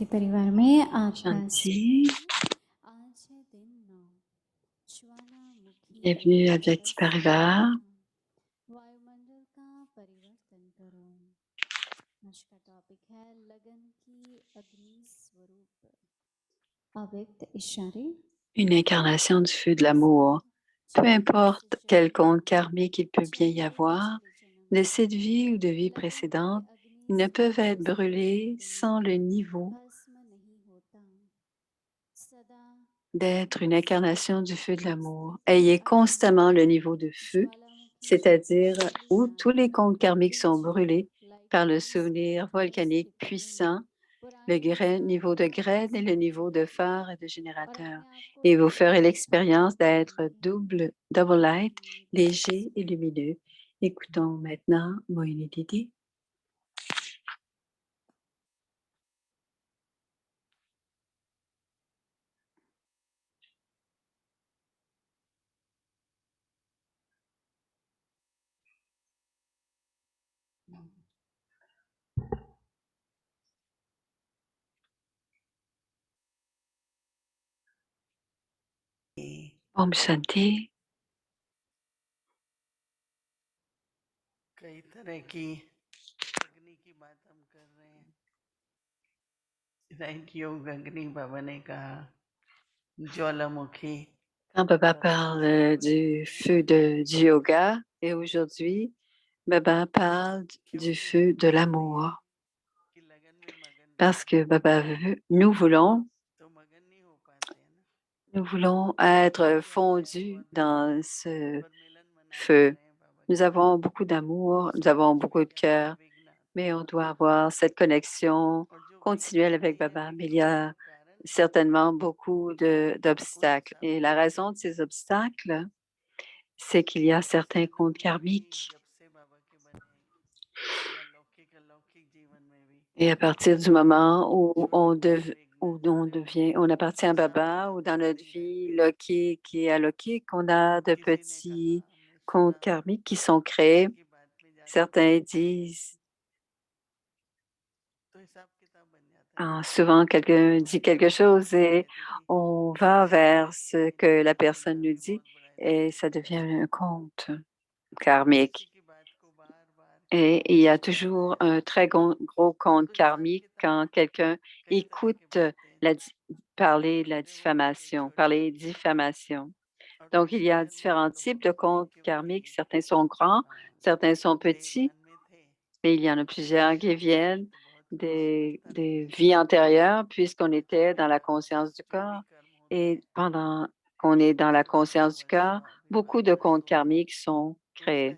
शांति परिवार में आपका Shanti, आज है दिन 9 ज्वालामुखी bienvenue à Vyakti Parivar. वायुमंडल का परिवर्तन करो। आज का टॉपिक है लगन की अग्नि स्वरूप अव्यक्त इशारे। Une incarnation du feu de l'amour. Peu importe quel compte karmique il peut bien y avoir, de cette vie ou de vie précédente, ils ne peuvent être brûlés sans le niveau d'être une incarnation du feu de l'amour. Ayez constamment le niveau de feu, c'est-à-dire où tous les comptes karmiques sont brûlés par le souvenir volcanique puissant, le niveau de graine et le niveau de phare et de générateur. Et vous ferez l'expérience d'être double light, léger et lumineux. Écoutons maintenant Moïni Didi. Om Shanti. कई तरह की अग्नि की बात हम कर रहे हैं। राइट, योग अग्नि बाबा ने कहा ज्वालामुखी। Quand Baba parle du feu du yoga, et aujourd'hui, Baba parle du feu de l'amour. कि लगन में मगन Parce que Baba veut, nous voulons तो मगन नहीं हो पाते हैं ना। Nous voulons être fondus dans ce feu. Nous avons beaucoup d'amour, nous avons beaucoup de cœur, mais on doit avoir cette connexion continuelle avec Baba. Mais il y a certainement beaucoup d'obstacles. Et la raison de ces obstacles, c'est qu'il y a certains comptes karmiques. Et à partir du moment où on appartient à Baba, ou dans notre vie lokique et alokik, on a de petits comptes karmiques qui sont créés. Certains disent, souvent quelqu'un dit quelque chose et on va vers ce que la personne nous dit et ça devient un compte karmique. Et il y a toujours un très gros compte karmique quand quelqu'un écoute parler de la diffamation, parler diffamation. Donc, il y a différents types de comptes karmiques. Certains sont grands, certains sont petits, et il y en a plusieurs qui viennent des vies antérieures, puisqu'on était dans la conscience du corps. Et pendant qu'on est dans la conscience du corps, beaucoup de comptes karmiques sont créés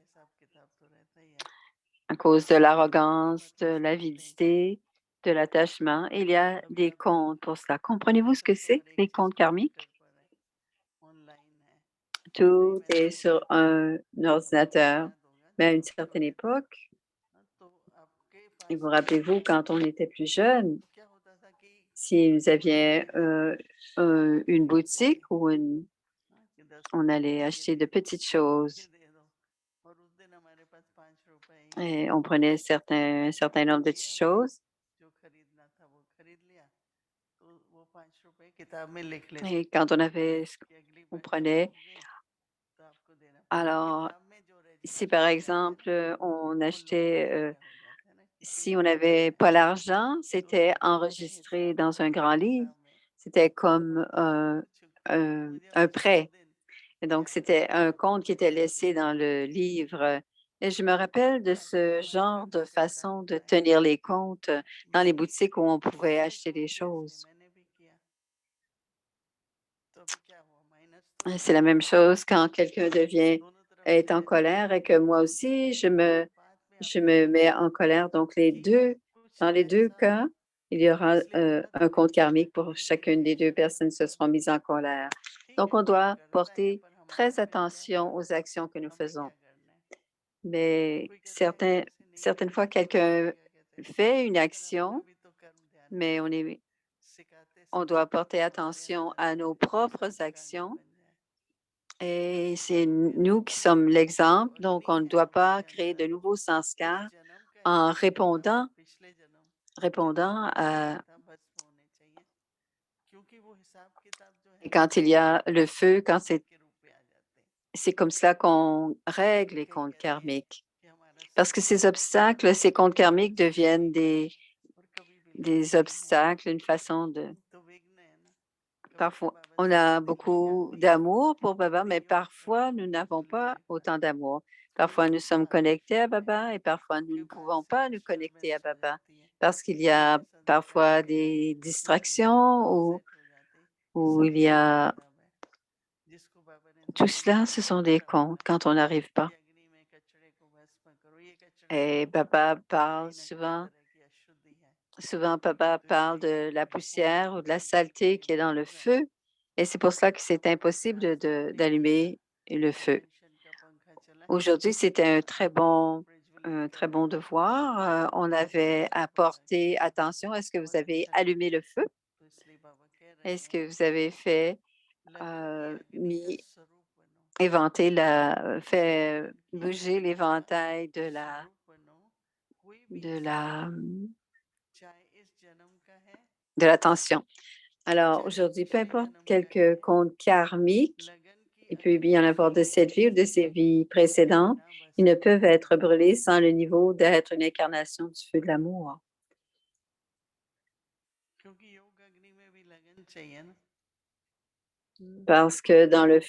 à cause de l'arrogance, de l'avidité, de l'attachement. Il y a des comptes pour cela. Comprenez-vous ce que c'est, les comptes karmiques? Tout est sur un ordinateur. Mais à une certaine époque, et vous rappelez-vous, quand on était plus jeune, si nous avions une boutique où on allait acheter de petites choses et on prenait un certain nombre de petites choses. Et quand on avait ce qu'on prenait, alors si par exemple on achetait, si on n'avait pas l'argent, c'était enregistré dans un grand livre. C'était comme un prêt. Et donc, c'était un compte qui était laissé dans le livre. Et je me rappelle de ce genre de façon de tenir les comptes dans les boutiques où on pouvait acheter des choses. C'est la même chose quand quelqu'un est en colère et que moi aussi, je me mets en colère. Donc, dans les deux cas, il y aura un compte karmique pour chacune des deux personnes qui se seront mises en colère. Donc, on doit porter très attention aux actions que nous faisons. Mais certaines fois, quelqu'un fait une action, mais on doit porter attention à nos propres actions. Et c'est nous qui sommes l'exemple, donc on ne doit pas créer de nouveaux sanskars en répondant à Et quand il y a le feu, quand c'est comme cela qu'on règle les comptes karmiques. Parce que ces obstacles, ces comptes karmiques deviennent des obstacles, une façon de... Parfois, on a beaucoup d'amour pour Baba, mais parfois, nous n'avons pas autant d'amour. Parfois, nous sommes connectés à Baba et parfois, nous ne pouvons pas nous connecter à Baba parce qu'il y a parfois des distractions ou il y a... Tout cela, ce sont des comptes quand on n'arrive pas. Et Baba parle souvent Baba parle de la poussière ou de la saleté qui est dans le feu. Et c'est pour cela que c'est impossible d'allumer le feu. Aujourd'hui, c'était un très bon devoir. On avait apporté attention. Est-ce que vous avez allumé le feu? Est-ce que vous avez fait fait bouger l'éventail de la tension? Alors, aujourd'hui, peu importe quelques comptes karmiques, il peut bien y en avoir de cette vie ou de ces vies précédentes, ils ne peuvent être brûlés sans le niveau d'être une incarnation du feu de l'amour. Parce que dans le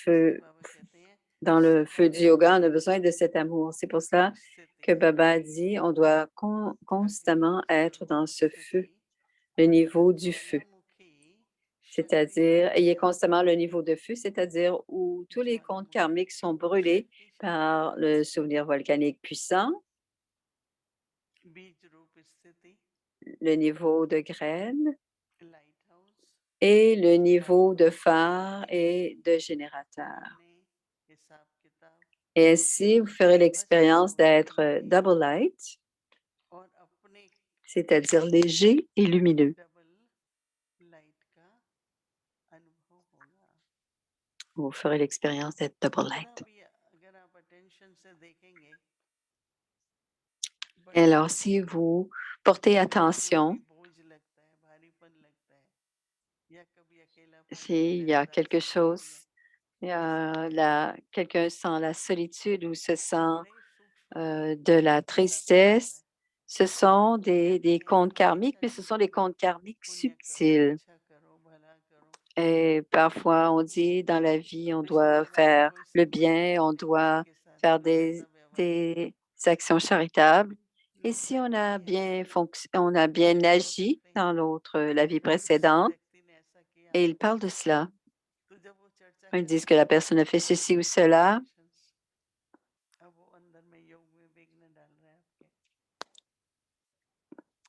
feu du yoga, on a besoin de cet amour. C'est pour ça que Baba dit, on doit constamment être dans ce feu, le niveau du feu. C'est-à-dire, ayez constamment le niveau de feu, c'est-à-dire où tous les comptes karmiques sont brûlés par le souvenir volcanique puissant, le niveau de graine et le niveau de phare et de générateur. Et ainsi, vous ferez l'expérience d'être double light, c'est-à-dire léger et lumineux. Vous ferez l'expérience d'être double light. Et alors, si vous portez attention, s'il y a quelque chose, quelqu'un sent la solitude ou se sent de la tristesse, ce sont des comptes karmiques, mais ce sont des comptes karmiques subtils. Et parfois, on dit dans la vie, on doit faire le bien, on doit faire des actions charitables. Et si on a bien agi dans la vie précédente, et ils parlent de cela. Ils disent que la personne a fait ceci ou cela.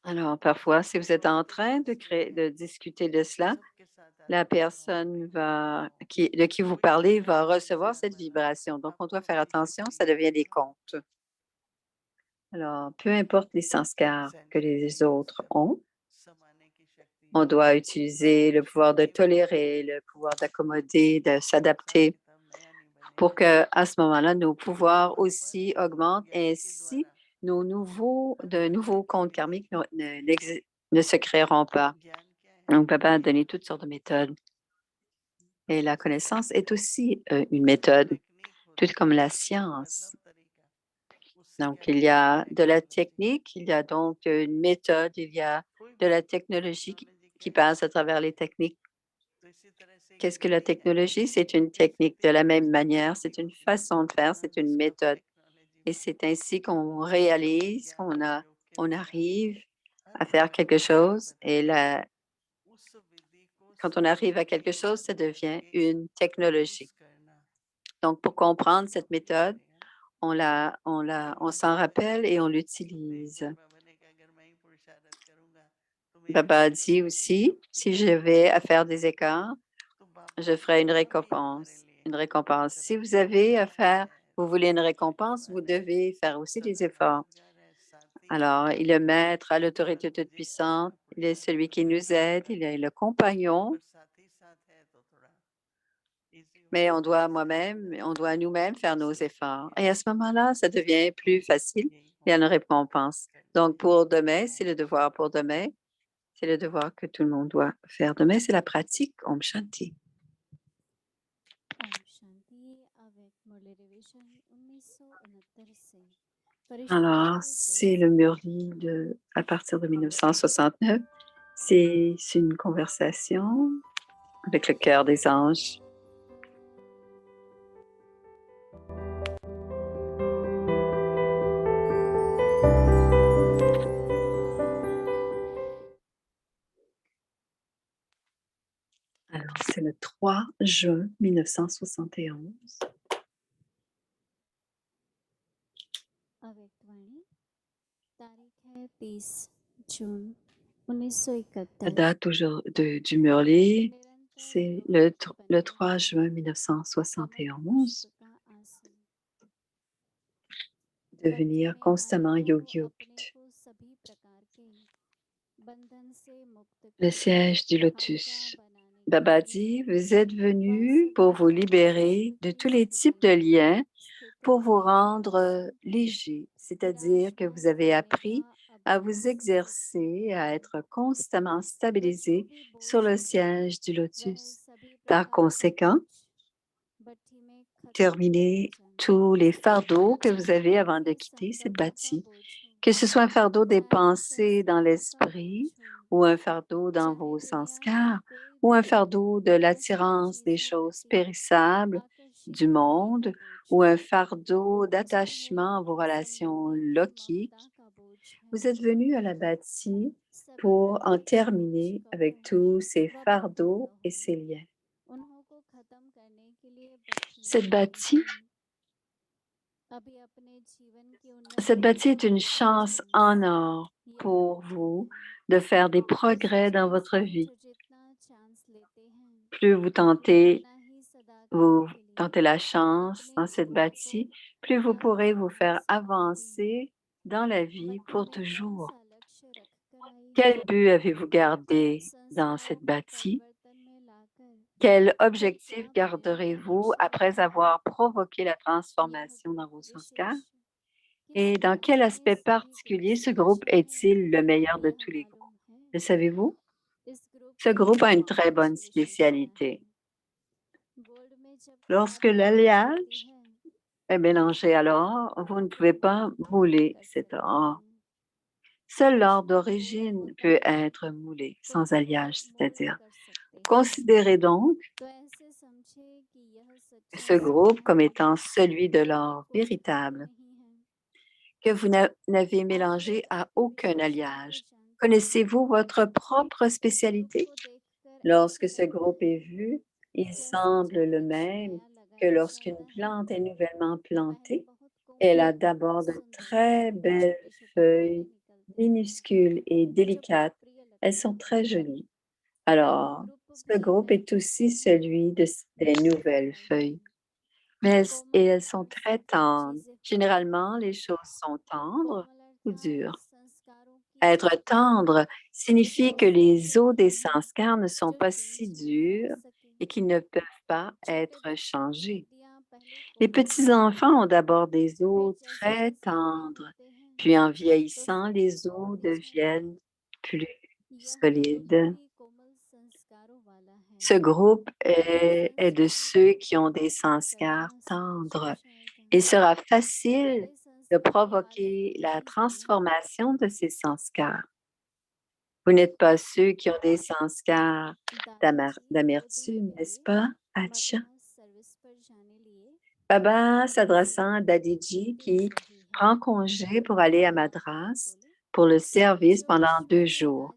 Alors, parfois, si vous êtes en train de discuter de cela, la personne de qui vous parlez va recevoir cette vibration. Donc, on doit faire attention, ça devient des comptes. Alors, peu importe les sanskars que les autres ont, on doit utiliser le pouvoir de tolérer, le pouvoir d'accommoder, de s'adapter pour que, à ce moment-là, nos pouvoirs aussi augmentent et ainsi de nouveaux comptes karmiques ne se créeront pas. Donc, Baba a donné toutes sortes de méthodes. Et la connaissance est aussi une méthode, tout comme la science. Donc, il y a de la technique, il y a donc une méthode, il y a de la technologie qui passe à travers les techniques. Qu'est-ce que la technologie? C'est une technique de la même manière, c'est une façon de faire, c'est une méthode. Et c'est ainsi qu'on réalise, on arrive à faire quelque chose. Et quand on arrive à quelque chose, ça devient une technologie. Donc, pour comprendre cette méthode, on s'en rappelle et on l'utilise. Baba a dit aussi, si je vais à faire des écarts, je ferai une récompense. Une récompense. Si vous avez vous voulez une récompense, vous devez faire aussi des efforts. Alors, il est le maître à l'autorité toute puissante, il est celui qui nous aide, il est le compagnon, mais on doit nous-mêmes faire nos efforts. Et à ce moment-là, ça devient plus facile. Il y a une récompense. Donc, pour demain, c'est le devoir pour demain. C'est le devoir que tout le monde doit faire demain. C'est la pratique Om Shanti. Alors, c'est le Murli à partir de 1969. C'est une conversation avec le cœur des anges. Alors, c'est le 3 juin 1971. La date du Murli, c'est le 3 juin 1971. Devenir constamment yogi-yogt. Le siège du lotus. Baba dit, vous êtes venu pour vous libérer de tous les types de liens, pour vous rendre léger, c'est-à-dire que vous avez appris à vous exercer, à être constamment stabilisé sur le siège du lotus. Par conséquent, terminez tous les fardeaux que vous avez avant de quitter cette bâtie, que ce soit un fardeau des pensées dans l'esprit ou un fardeau dans vos sanskars ou un fardeau de l'attirance des choses périssables du monde ou un fardeau d'attachement à vos relations lokiques. Vous êtes venu à la bâtie pour en terminer avec tous ces fardeaux et ces liens. Cette bâtie est une chance en or pour vous de faire des progrès dans votre vie. Plus vous tentez la chance dans cette bâtie, plus vous pourrez vous faire avancer dans la vie pour toujours. Quel but avez-vous gardé dans cette bâtie? Quel objectif garderez-vous après avoir provoqué la transformation dans vos sanskars? Et dans quel aspect particulier ce groupe est-il le meilleur de tous les groupes? Le savez-vous? Ce groupe a une très bonne spécialité. Lorsque l'alliage est mélangé à l'or, vous ne pouvez pas mouler cet or. Seul l'or d'origine peut être moulé sans alliage, c'est-à-dire. Considérez donc ce groupe comme étant celui de l'or véritable, que vous n'avez mélangé à aucun alliage. Connaissez-vous votre propre spécialité? Lorsque ce groupe est vu, il semble le même que lorsqu'une plante est nouvellement plantée. Elle a d'abord de très belles feuilles minuscules et délicates. Elles sont très jolies. Alors, ce groupe est aussi celui des nouvelles feuilles. Mais elles sont très tendres. Généralement, les choses sont tendres ou dures. Être tendre signifie que les os des sanskars ne sont pas si durs et qu'ils ne peuvent pas être changés. Les petits-enfants ont d'abord des os très tendres, puis en vieillissant, les os deviennent plus solides. Ce groupe est de ceux qui ont des sanskars tendres. Il sera facile de provoquer la transformation de ces sanskars. Vous n'êtes pas ceux qui ont des sanskars d'amertume, n'est-ce pas, Acha? Baba s'adressant à Dadiji qui prend congé pour aller à Madras pour le service pendant 2 jours.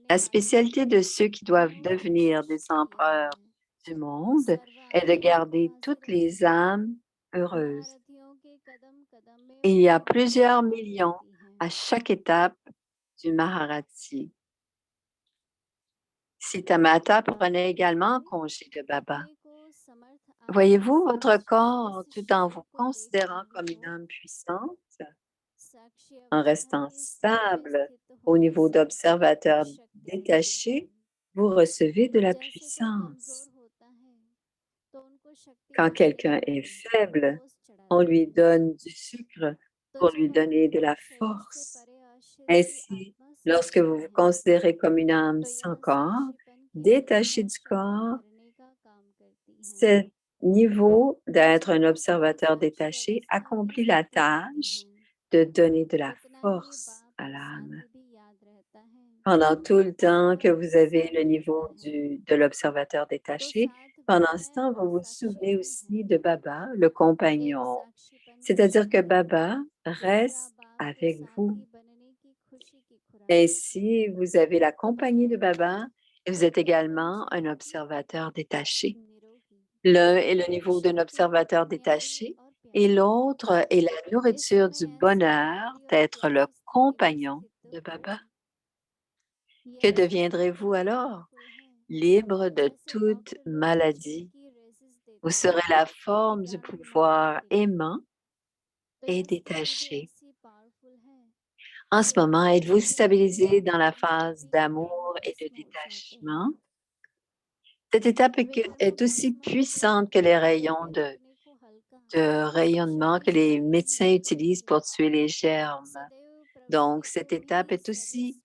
La spécialité de ceux qui doivent devenir des empereurs du monde est de garder toutes les âmes heureuses. Il y a plusieurs millions à chaque étape du Maharati. Sitamata prenait également congé de Baba. Voyez-vous votre corps tout en vous considérant comme une âme puissante, en restant stable au niveau d'observateur détaché, vous recevez de la puissance. Quand quelqu'un est faible, on lui donne du sucre pour lui donner de la force. Ainsi, lorsque vous vous considérez comme une âme sans corps, détachée du corps, cette niveau d'être un observateur détaché accomplit la tâche de donner de la force à l'âme. Pendant tout le temps que vous avez le niveau de l'observateur détaché, pendant ce temps, vous vous souvenez aussi de Baba, le compagnon. C'est-à-dire que Baba reste avec vous. Ainsi, vous avez la compagnie de Baba et vous êtes également un observateur détaché. L'un est le niveau d'un observateur détaché et l'autre est la nourriture du bonheur d'être le compagnon de Baba. Que deviendrez-vous alors? Libre de toute maladie. Vous serez la forme du pouvoir aimant et détaché. En ce moment, êtes-vous stabilisé dans la phase d'amour et de détachement? Cette étape est aussi puissante que les rayons de rayonnement que les médecins utilisent pour tuer les germes. Donc, cette étape est aussi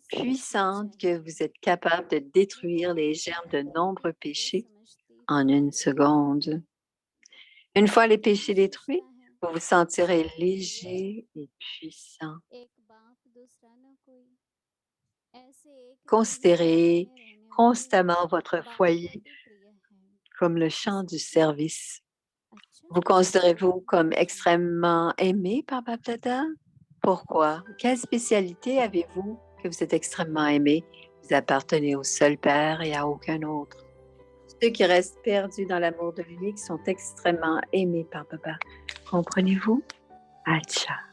puissante que vous êtes capable de détruire les germes de nombreux péchés en une seconde. Une fois les péchés détruits, vous vous sentirez léger et puissant. Considérez constamment votre foyer comme le champ du service. Vous considérez-vous comme extrêmement aimé par Baptata? Pourquoi? Quelle spécialité avez-vous que vous êtes extrêmement aimé? Vous appartenez au seul Père et à aucun autre. Ceux qui restent perdus dans l'amour de l'unique sont extrêmement aimés par Baba. Comprenez-vous? Acha.